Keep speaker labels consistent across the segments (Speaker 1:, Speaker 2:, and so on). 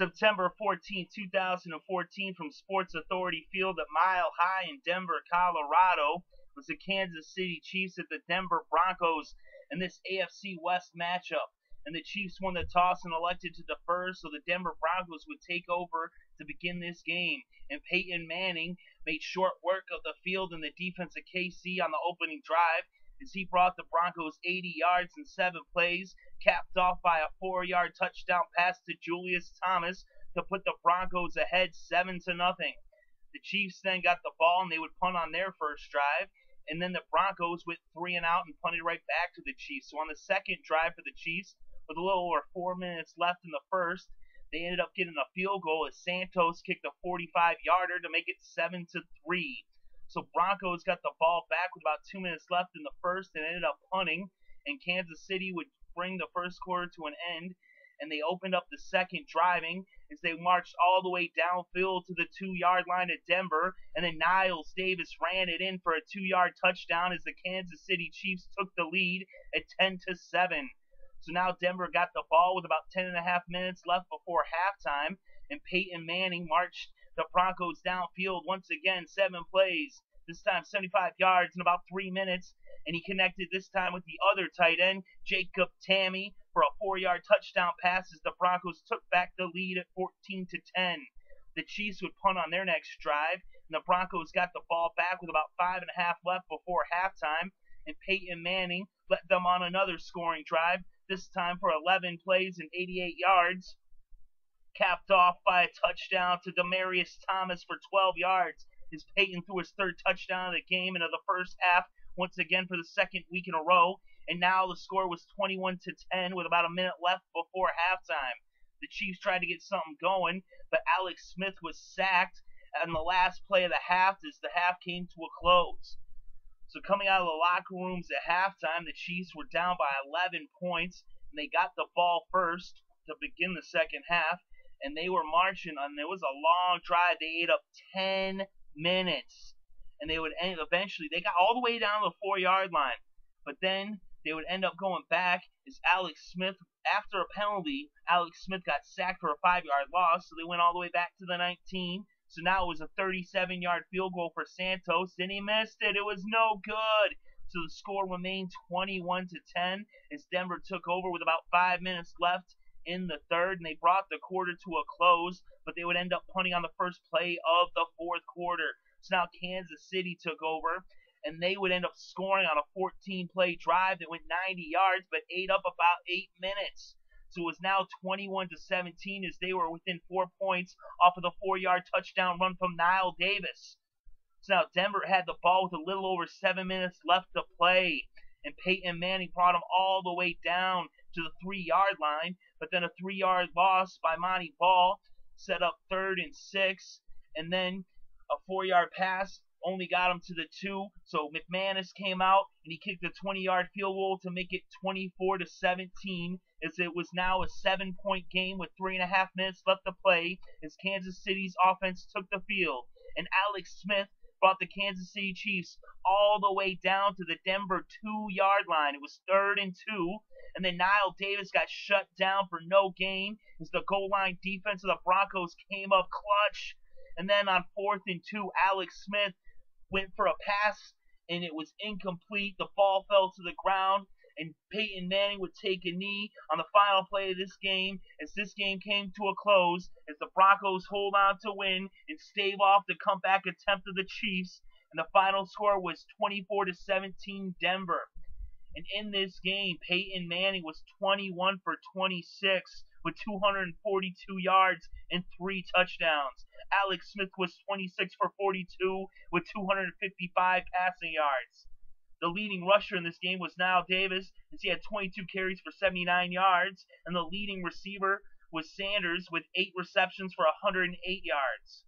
Speaker 1: September 14, 2014, from Sports Authority Field at Mile High in Denver, Colorado, was the Kansas City Chiefs at the Denver Broncos in this AFC West matchup. And the Chiefs won the toss and elected to defer, so the Denver Broncos would take over to begin this game. And Peyton Manning made short work of the field and the defense of KC on the opening drive, as he brought the Broncos 80 yards in 7 plays, capped off by a 4-yard touchdown pass to Julius Thomas to put the Broncos ahead 7-0. The Chiefs then got the ball and they would punt on their first drive, and then the Broncos went 3 and out and punted right back to the Chiefs. So on the second drive for the Chiefs, with a little over 4 minutes left in the first, they ended up getting a field goal as Santos kicked a 45-yarder to make it 7-3. So Broncos got the ball back with about 2 minutes left in the first and ended up punting, and Kansas City would bring the first quarter to an end, and they opened up the second driving as they marched all the way downfield to the 2-yard line at Denver, and then Kniles Davis ran it in for a 2-yard touchdown as the Kansas City Chiefs took the lead at 10-7. So now Denver got the ball with about 10.5 minutes left before halftime, and Peyton Manning marched the Broncos downfield once again, 7 plays, this time 75 yards in about 3 minutes, and he connected this time with the other tight end, Jacob Tamme, for a 4-yard touchdown pass as the Broncos took back the lead at 14-10. The Chiefs would punt on their next drive, and the Broncos got the ball back with about 5.5 left before halftime, and Peyton Manning led them on another scoring drive, this time for 11 plays and 88 yards, capped off by a touchdown to Demaryius Thomas for 12 yards, as Peyton threw his 3rd touchdown of the game into the first half, once again for the 2nd week in a row, and now the score was 21-10 with about a minute left before halftime. The Chiefs tried to get something going, but Alex Smith was sacked on the last play of the half as the half came to a close. So coming out of the locker rooms at halftime, the Chiefs were down by 11 points, and they got the ball first to begin the second half, and they were marching on. It was a long drive. They ate up 10 minutes, and they would eventually, they got all the way down to the 4-yard line, but then they would end up going back as Alex Smith, after a penalty, Alex Smith got sacked for a 5-yard loss, so they went all the way back to the 19. So now it was a 37-yard field goal for Santos, and he missed it. It was no good. So the score remained 21-10 as Denver took over with about 5 minutes left in the third, and they brought the quarter to a close, but they would end up punting on the first play of the fourth quarter. So now Kansas City took over, and they would end up scoring on a 14-play drive that went 90 yards, but ate up about 8 minutes. So it was now 21-17 as they were within 4 points off of the 4-yard touchdown run from Kniles Davis. So now Denver had the ball with a little over 7 minutes left to play, and Peyton Manning brought them all the way down to the 3-yard line, but then a 3-yard loss by Montee Ball set up 3rd and 6, and then a 4-yard pass only got him to the 2, so McManus came out and he kicked a 20-yard field goal to make it 24-17, as it was now a 7-point game with 3.5 minutes left to play as Kansas City's offense took the field, and Alex Smith brought the Kansas City Chiefs all the way down to the Denver 2-yard line. It was 3rd and 2, and then Knile Davis got shut down for no gain as the goal line defense of the Broncos came up clutch, and then on 4th and 2, Alex Smith went for a pass, and it was incomplete. The ball fell to the ground, and Peyton Manning would take a knee on the final play of this game as this game came to a close, as the Broncos hold on to win and stave off the comeback attempt of the Chiefs, and the final score was 24-17 Denver. And in this game, Peyton Manning was 21 for 26 with 242 yards and 3 touchdowns. Alex Smith was 26 for 42 with 255 passing yards. The leading rusher in this game was Kniles Davis, as he had 22 carries for 79 yards, and the leading receiver was Sanders with 8 receptions for 108 yards.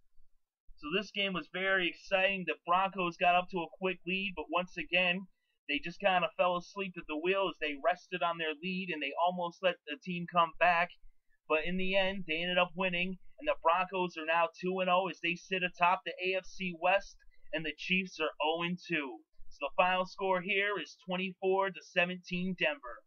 Speaker 1: So this game was very exciting. The Broncos got up to a quick lead, but once again, they just kind of fell asleep at the wheel as they rested on their lead, and they almost let the team come back. But in the end, they ended up winning, and the Broncos are now 2-0 as they sit atop the AFC West, and the Chiefs are 0-2. So the final score here is 24-17 Denver.